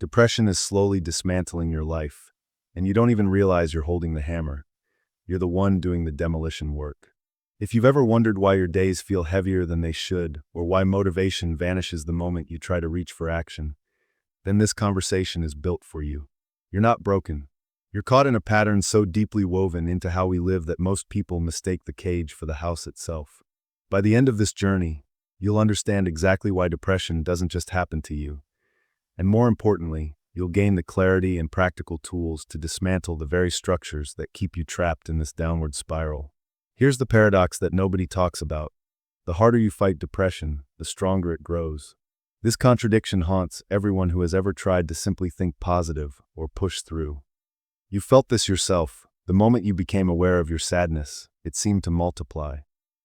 Depression is slowly dismantling your life, and you don't even realize you're holding the hammer. You're the one doing the demolition work. If you've ever wondered why your days feel heavier than they should, or why motivation vanishes the moment you try to reach for action, then this conversation is built for you. You're not broken. You're caught in a pattern so deeply woven into how we live that most people mistake the cage for the house itself. By the end of this journey, you'll understand exactly why depression doesn't just happen to you. And more importantly, you'll gain the clarity and practical tools to dismantle the very structures that keep you trapped in this downward spiral. Here's the paradox that nobody talks about. The harder you fight depression, the stronger it grows. This contradiction haunts everyone who has ever tried to simply think positive or push through. You felt this yourself. The moment you became aware of your sadness, it seemed to multiply.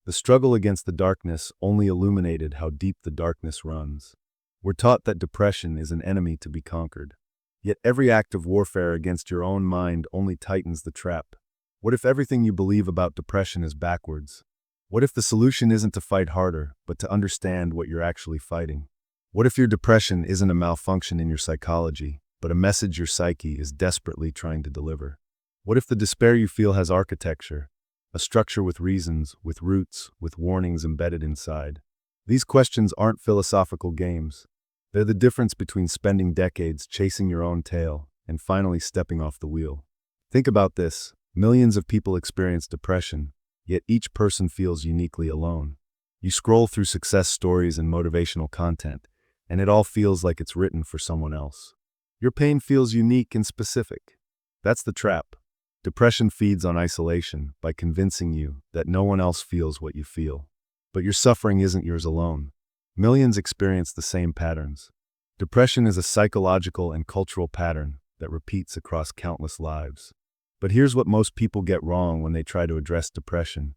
The struggle against the darkness only illuminated how deep the darkness runs. We're taught that depression is an enemy to be conquered. Yet every act of warfare against your own mind only tightens the trap. What if everything you believe about depression is backwards? What if the solution isn't to fight harder, but to understand what you're actually fighting? What if your depression isn't a malfunction in your psychology, but a message your psyche is desperately trying to deliver? What if the despair you feel has architecture, a structure with reasons, with roots, with warnings embedded inside? These questions aren't philosophical games. They're the difference between spending decades chasing your own tail and finally stepping off the wheel. Think about this. Millions of people experience depression, yet each person feels uniquely alone. You scroll through success stories and motivational content, and it all feels like it's written for someone else. Your pain feels unique and specific. That's the trap. Depression feeds on isolation by convincing you that no one else feels what you feel. But your suffering isn't yours alone. Millions experience the same patterns. Depression is a psychological and cultural pattern that repeats across countless lives. But here's what most people get wrong when they try to address depression.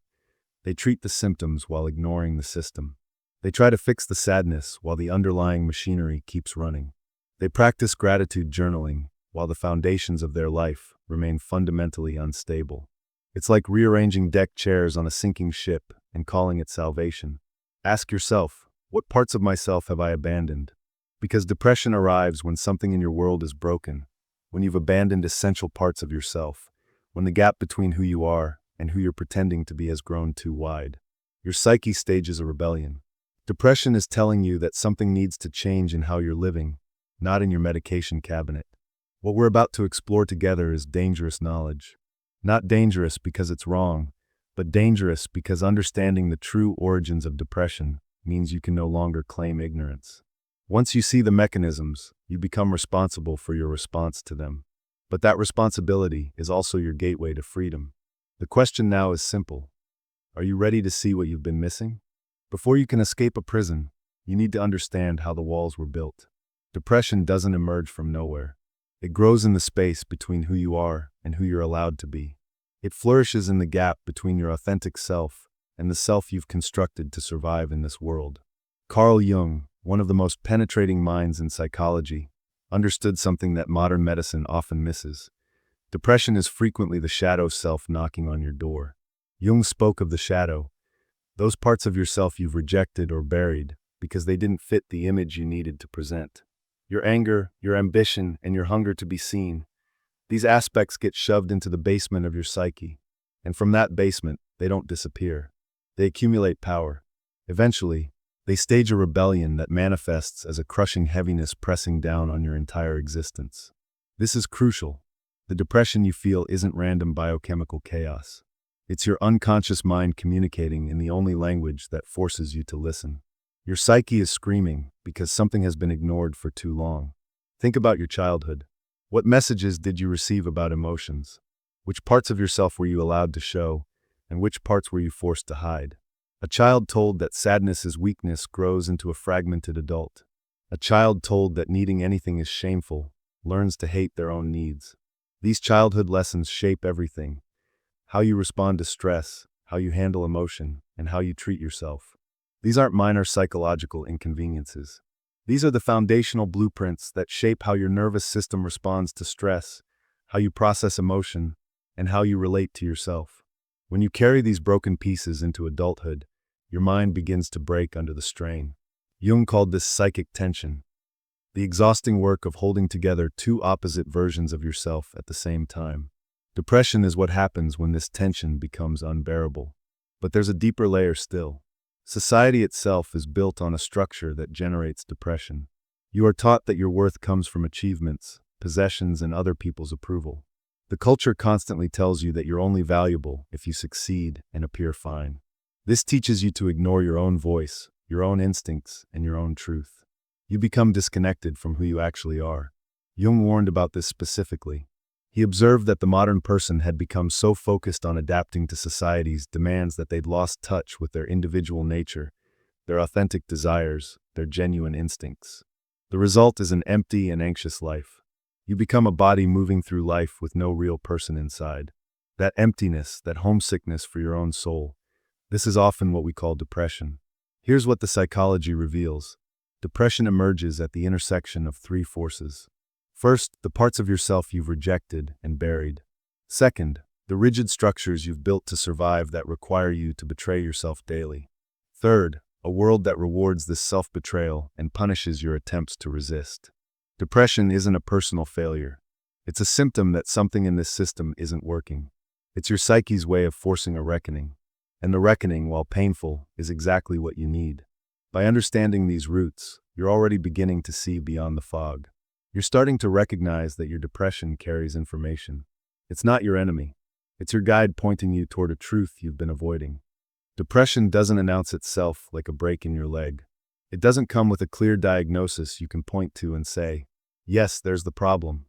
They treat the symptoms while ignoring the system. They try to fix the sadness while the underlying machinery keeps running. They practice gratitude journaling while the foundations of their life remain fundamentally unstable. It's like rearranging deck chairs on a sinking ship and calling it salvation. Ask yourself, what parts of myself have I abandoned? Because depression arrives when something in your world is broken, when you've abandoned essential parts of yourself, when the gap between who you are and who you're pretending to be has grown too wide. Your psyche stages a rebellion. Depression is telling you that something needs to change in how you're living, not in your medication cabinet. What we're about to explore together is dangerous knowledge. Not dangerous because it's wrong, but dangerous because understanding the true origins of depression means you can no longer claim ignorance. Once you see the mechanisms, you become responsible for your response to them. But that responsibility is also your gateway to freedom. The question now is simple. Are you ready to see what you've been missing? Before you can escape a prison, you need to understand how the walls were built. Depression doesn't emerge from nowhere. It grows in the space between who you are and who you're allowed to be. It flourishes in the gap between your authentic self and the self you've constructed to survive in this world. Carl Jung, one of the most penetrating minds in psychology, understood something that modern medicine often misses. Depression is frequently the shadow self knocking on your door. Jung spoke of the shadow, those parts of yourself you've rejected or buried because they didn't fit the image you needed to present. Your anger, your ambition, and your hunger to be seen. These aspects get shoved into the basement of your psyche, and from that basement, they don't disappear. They accumulate power. Eventually, they stage a rebellion that manifests as a crushing heaviness pressing down on your entire existence. This is crucial. The depression you feel isn't random biochemical chaos. It's your unconscious mind communicating in the only language that forces you to listen. Your psyche is screaming because something has been ignored for too long. Think about your childhood. What messages did you receive about emotions? Which parts of yourself were you allowed to show, and which parts were you forced to hide? A child told that sadness is weakness grows into a fragmented adult. A child told that needing anything is shameful learns to hate their own needs. These childhood lessons shape everything: how you respond to stress, how you handle emotion, and how you treat yourself. These aren't minor psychological inconveniences. These are the foundational blueprints that shape how your nervous system responds to stress, how you process emotion, and how you relate to yourself. When you carry these broken pieces into adulthood, your mind begins to break under the strain. Jung called this psychic tension. the exhausting work of holding together two opposite versions of yourself at the same time. Depression is what happens when this tension becomes unbearable. But there's a deeper layer still. Society itself is built on a structure that generates depression. You are taught that your worth comes from achievements, possessions, and other people's approval. The culture constantly tells you that you're only valuable if you succeed and appear fine. This teaches you to ignore your own voice, your own instincts, and your own truth. You become disconnected from who you actually are. Jung warned about this specifically. He observed that the modern person had become so focused on adapting to society's demands that they'd lost touch with their individual nature, their authentic desires, their genuine instincts. The result is an empty and anxious life. You become a body moving through life with no real person inside. That emptiness, that homesickness for your own soul. This is often what we call depression. Here's what the psychology reveals. Depression emerges at the intersection of three forces. First, the parts of yourself you've rejected and buried. Second, the rigid structures you've built to survive that require you to betray yourself daily. Third, a world that rewards this self-betrayal and punishes your attempts to resist. Depression isn't a personal failure. It's a symptom that something in this system isn't working. It's your psyche's way of forcing a reckoning. And the reckoning, while painful, is exactly what you need. By understanding these roots, you're already beginning to see beyond the fog. You're starting to recognize that your depression carries information. It's not your enemy. It's your guide pointing you toward a truth you've been avoiding. Depression doesn't announce itself like a break in your leg. It doesn't come with a clear diagnosis you can point to and say, yes, there's the problem.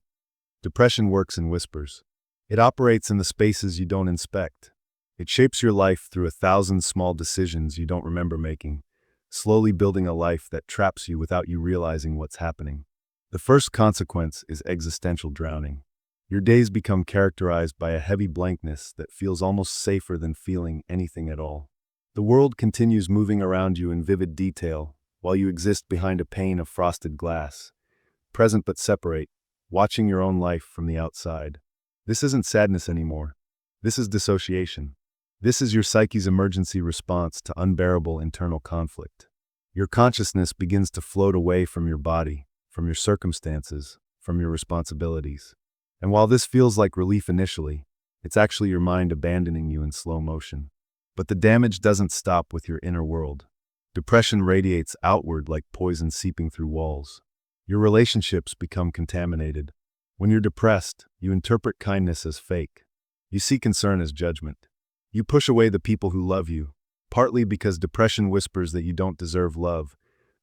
Depression works in whispers. It operates in the spaces you don't inspect. It shapes your life through 1,000 small decisions you don't remember making, slowly building a life that traps you without you realizing what's happening. The first consequence is existential drowning. Your days become characterized by a heavy blankness that feels almost safer than feeling anything at all. The world continues moving around you in vivid detail, while you exist behind a pane of frosted glass, present but separate, watching your own life from the outside. This isn't sadness anymore. This is dissociation. This is your psyche's emergency response to unbearable internal conflict. Your consciousness begins to float away from your body, from your circumstances, from your responsibilities. And while this feels like relief initially, it's actually your mind abandoning you in slow motion. But the damage doesn't stop with your inner world. Depression radiates outward like poison seeping through walls. Your relationships become contaminated. When you're depressed, you interpret kindness as fake. You see concern as judgment. You push away the people who love you, partly because depression whispers that you don't deserve love,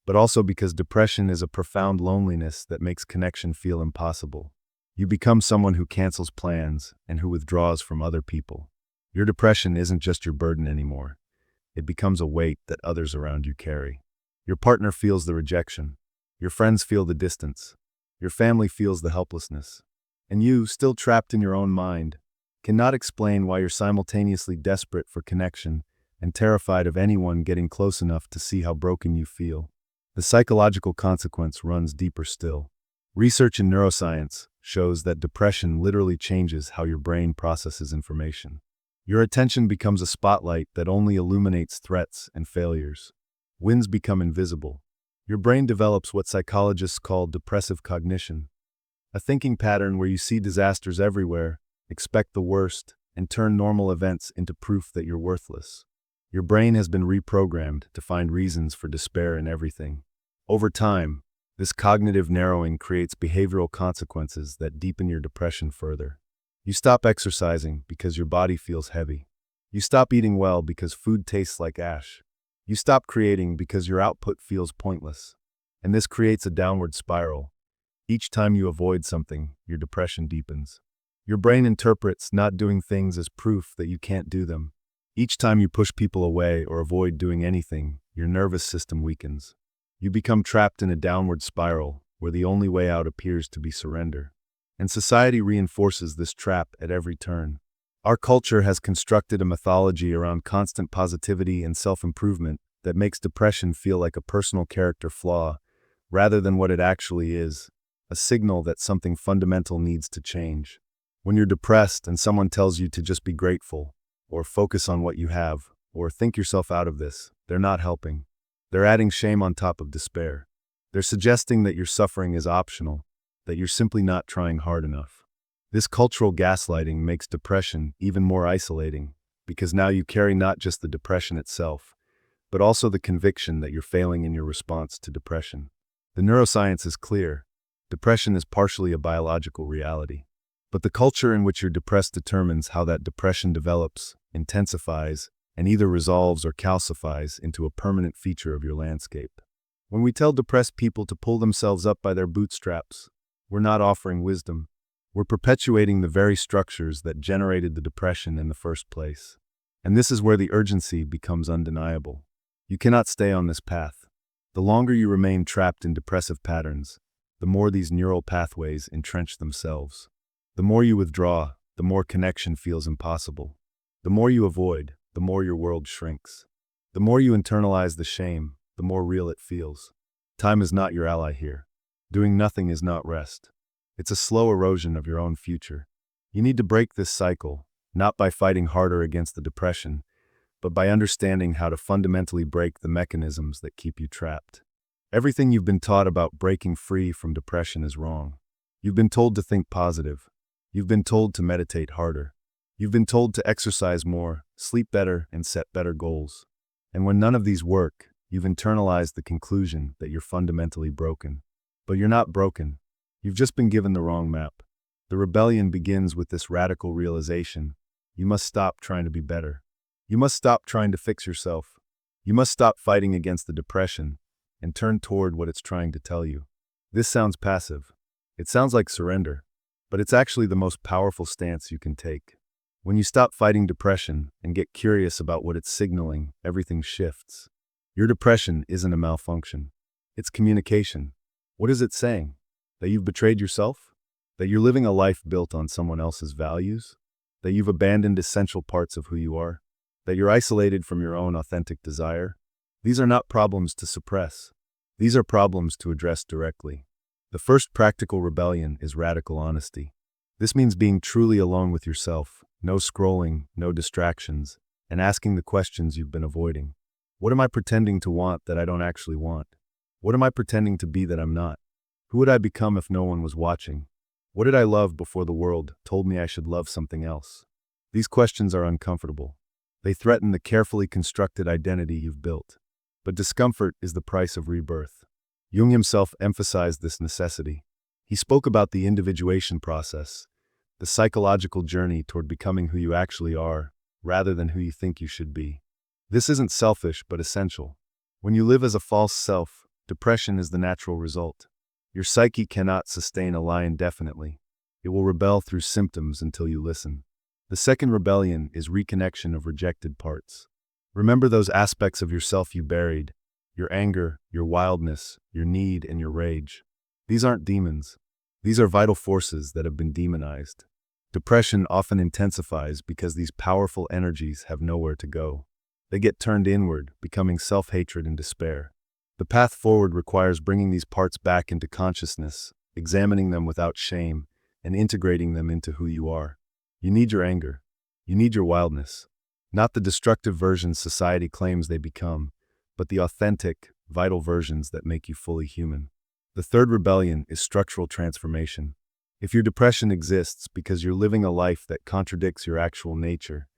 but also because depression is a profound loneliness that makes connection feel impossible. You become someone who cancels plans and who withdraws from other people. Your depression isn't just your burden anymore. It becomes a weight that others around you carry. Your partner feels the rejection. Your friends feel the distance. Your family feels the helplessness. And you, still trapped in your own mind, cannot explain why you're simultaneously desperate for connection and terrified of anyone getting close enough to see how broken you feel. The psychological consequence runs deeper still. Research in neuroscience shows that depression literally changes how your brain processes information. Your attention becomes a spotlight that only illuminates threats and failures. Wins become invisible. Your brain develops what psychologists call depressive cognition, a thinking pattern where you see disasters everywhere, expect the worst, and turn normal events into proof that you're worthless. Your brain has been reprogrammed to find reasons for despair in everything. Over time, this cognitive narrowing creates behavioral consequences that deepen your depression further. You stop exercising because your body feels heavy. You stop eating well because food tastes like ash. You stop creating because your output feels pointless. And this creates a downward spiral. Each time you avoid something, your depression deepens. Your brain interprets not doing things as proof that you can't do them. Each time you push people away or avoid doing anything, your nervous system weakens. You become trapped in a downward spiral where the only way out appears to be surrender. And society reinforces this trap at every turn. Our culture has constructed a mythology around constant positivity and self-improvement that makes depression feel like a personal character flaw, rather than what it actually is, a signal that something fundamental needs to change. When you're depressed and someone tells you to just be grateful, or focus on what you have, or think yourself out of this, they're not helping. They're adding shame on top of despair. They're suggesting that your suffering is optional, that you're simply not trying hard enough. This cultural gaslighting makes depression even more isolating, because now you carry not just the depression itself, but also the conviction that you're failing in your response to depression. The neuroscience is clear. Depression is partially a biological reality. But the culture in which you're depressed determines how that depression develops, intensifies, and either resolves or calcifies into a permanent feature of your landscape. When we tell depressed people to pull themselves up by their bootstraps, we're not offering wisdom. We're perpetuating the very structures that generated the depression in the first place. And this is where the urgency becomes undeniable. You cannot stay on this path. The longer you remain trapped in depressive patterns, the more these neural pathways entrench themselves. The more you withdraw, the more connection feels impossible. The more you avoid, the more your world shrinks. The more you internalize the shame, the more real it feels. Time is not your ally here. Doing nothing is not rest. It's a slow erosion of your own future. You need to break this cycle, not by fighting harder against the depression, but by understanding how to fundamentally break the mechanisms that keep you trapped. Everything you've been taught about breaking free from depression is wrong. You've been told to think positive. You've been told to meditate harder. You've been told to exercise more, sleep better, and set better goals. And when none of these work, you've internalized the conclusion that you're fundamentally broken. But you're not broken. You've just been given the wrong map. The rebellion begins with this radical realization. You must stop trying to be better. You must stop trying to fix yourself. You must stop fighting against the depression and turn toward what it's trying to tell you. This sounds passive. It sounds like surrender, but it's actually the most powerful stance you can take. When you stop fighting depression and get curious about what it's signaling, everything shifts. Your depression isn't a malfunction. It's communication. What is it saying? That you've betrayed yourself? That you're living a life built on someone else's values? That you've abandoned essential parts of who you are? That you're isolated from your own authentic desire? These are not problems to suppress. These are problems to address directly. The first practical rebellion is radical honesty. This means being truly alone with yourself, no scrolling, no distractions, and asking the questions you've been avoiding. What am I pretending to want that I don't actually want? What am I pretending to be that I'm not? Who would I become if no one was watching? What did I love before the world told me I should love something else? These questions are uncomfortable. They threaten the carefully constructed identity you've built. But discomfort is the price of rebirth. Jung himself emphasized this necessity. He spoke about the individuation process, the psychological journey toward becoming who you actually are, rather than who you think you should be. This isn't selfish, but essential. When you live as a false self, depression is the natural result. Your psyche cannot sustain a lie indefinitely. It will rebel through symptoms until you listen. The second rebellion is reconnection of rejected parts. Remember those aspects of yourself you buried, your anger, your wildness, your need, and your rage. These aren't demons. These are vital forces that have been demonized. Depression often intensifies because these powerful energies have nowhere to go. They get turned inward, becoming self-hatred and despair. The path forward requires bringing these parts back into consciousness, examining them without shame, and integrating them into who you are. You need your anger. You need your wildness. Not the destructive versions society claims they become, but the authentic, vital versions that make you fully human. The third rebellion is structural transformation. If your depression exists because you're living a life that contradicts your actual nature,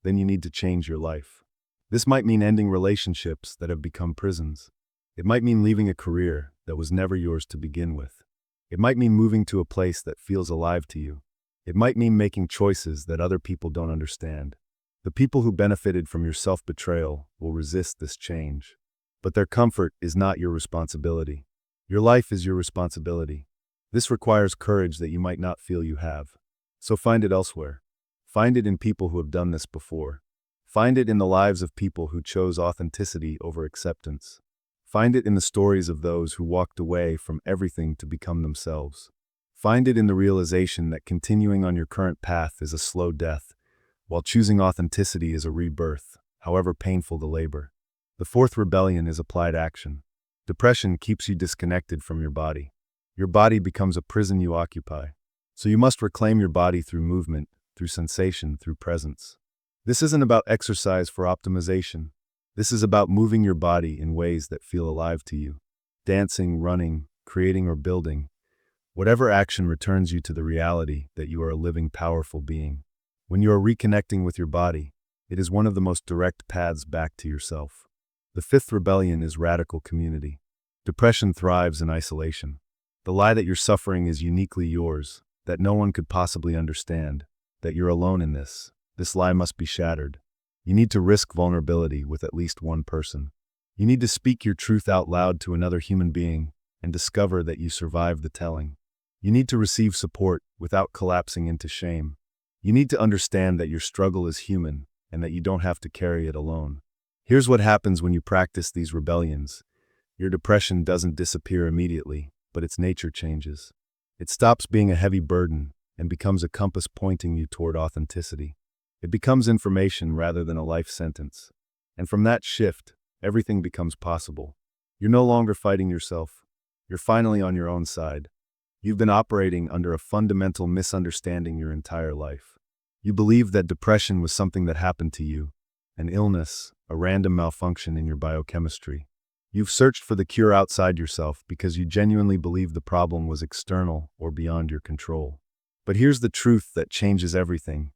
then you need to change your life. This might mean ending relationships that have become prisons. It might mean leaving a career that was never yours to begin with. It might mean moving to a place that feels alive to you. It might mean making choices that other people don't understand. The people who benefited from your self-betrayal will resist this change. But their comfort is not your responsibility. Your life is your responsibility. This requires courage that you might not feel you have. So find it elsewhere. Find it in people who have done this before. Find it in the lives of people who chose authenticity over acceptance. Find it in the stories of those who walked away from everything to become themselves. Find it in the realization that continuing on your current path is a slow death, while choosing authenticity is a rebirth, however painful the labor. The fourth rebellion is applied action. Depression keeps you disconnected from your body. Your body becomes a prison you occupy. So you must reclaim your body through movement, through sensation, through presence. This isn't about exercise for optimization. This is about moving your body in ways that feel alive to you. dancing, running, creating, or building. Whatever action returns you to the reality that you are a living, powerful being. When you are reconnecting with your body, it is one of the most direct paths back to yourself. The fifth rebellion is radical community. Depression thrives in isolation. The lie that your suffering is uniquely yours, that no one could possibly understand, that you're alone in this lie must be shattered. You need to risk vulnerability with at least one person. You need to speak your truth out loud to another human being and discover that you survived the telling. You need to receive support without collapsing into shame. You need to understand that your struggle is human and that you don't have to carry it alone. Here's what happens when you practice these rebellions. Your depression doesn't disappear immediately, but its nature changes. It stops being a heavy burden and becomes a compass pointing you toward authenticity. It becomes information rather than a life sentence. And from that shift, everything becomes possible. You're no longer fighting yourself. You're finally on your own side. You've been operating under a fundamental misunderstanding your entire life. You believed that depression was something that happened to you, an illness, a random malfunction in your biochemistry. You've searched for the cure outside yourself because you genuinely believed the problem was external or beyond your control. But here's the truth that changes everything.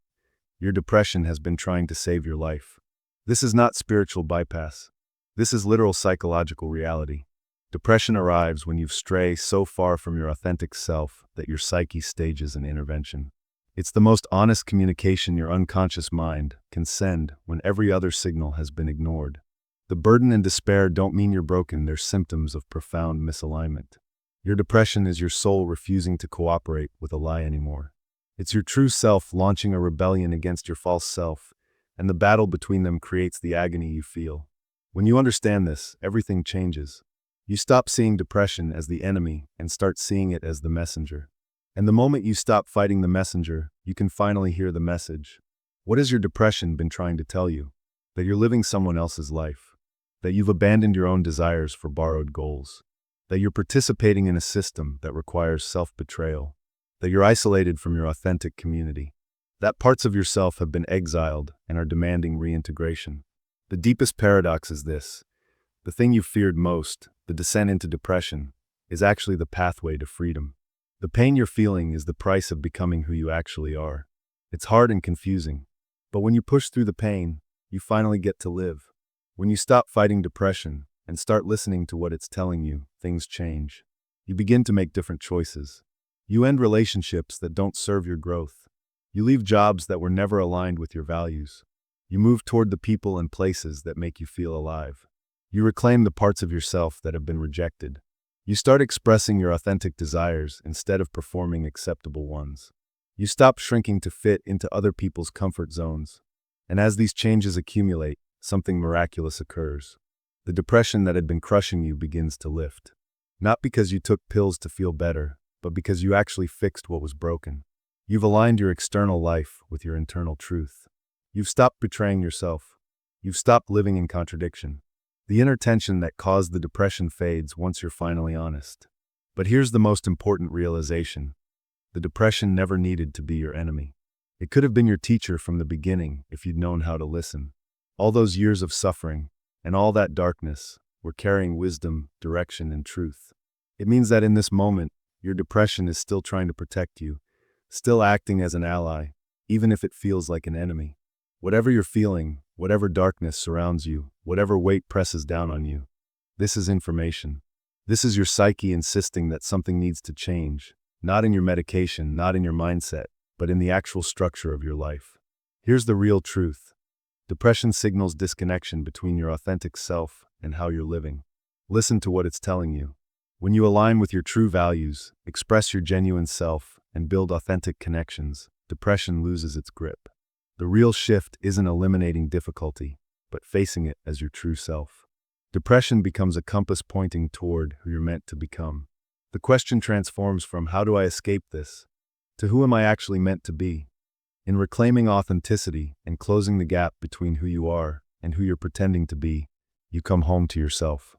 Your depression has been trying to save your life. This is not spiritual bypass. This is literal psychological reality. Depression arrives when you stray so far from your authentic self that your psyche stages an intervention. It's the most honest communication your unconscious mind can send when every other signal has been ignored. The burden and despair don't mean you're broken, they're symptoms of profound misalignment. Your depression is your soul refusing to cooperate with a lie anymore. It's your true self launching a rebellion against your false self, and the battle between them creates the agony you feel. When you understand this, everything changes. You stop seeing depression as the enemy and start seeing it as the messenger. And the moment you stop fighting the messenger, you can finally hear the message. What has your depression been trying to tell you? That you're living someone else's life. That you've abandoned your own desires for borrowed goals. That you're participating in a system that requires self-betrayal. That you're isolated from your authentic community. That parts of yourself have been exiled and are demanding reintegration. The deepest paradox is this. The thing you feared most, the descent into depression, is actually the pathway to freedom. The pain you're feeling is the price of becoming who you actually are. It's hard and confusing, but when you push through the pain, you finally get to live. When you stop fighting depression and start listening to what it's telling you, things change. You begin to make different choices. You end relationships that don't serve your growth. You leave jobs that were never aligned with your values. You move toward the people and places that make you feel alive. You reclaim the parts of yourself that have been rejected. You start expressing your authentic desires instead of performing acceptable ones. You stop shrinking to fit into other people's comfort zones. And as these changes accumulate, something miraculous occurs. The depression that had been crushing you begins to lift. Not because you took pills to feel better, but because you actually fixed what was broken. You've aligned your external life with your internal truth. You've stopped betraying yourself. You've stopped living in contradiction. The inner tension that caused the depression fades once you're finally honest. But here's the most important realization. The depression never needed to be your enemy. It could have been your teacher from the beginning if you'd known how to listen. All those years of suffering and all that darkness were carrying wisdom, direction, and truth. It means that in this moment, your depression is still trying to protect you, still acting as an ally, even if it feels like an enemy. Whatever you're feeling, whatever darkness surrounds you, whatever weight presses down on you, this is information. This is your psyche insisting that something needs to change, not in your medication, not in your mindset, but in the actual structure of your life. Here's the real truth. Depression signals disconnection between your authentic self and how you're living. Listen to what it's telling you. When you align with your true values, express your genuine self, and build authentic connections, depression loses its grip. The real shift isn't eliminating difficulty, but facing it as your true self. Depression becomes a compass pointing toward who you're meant to become. The question transforms from how do I escape this, to who am I actually meant to be? In reclaiming authenticity and closing the gap between who you are and who you're pretending to be, you come home to yourself.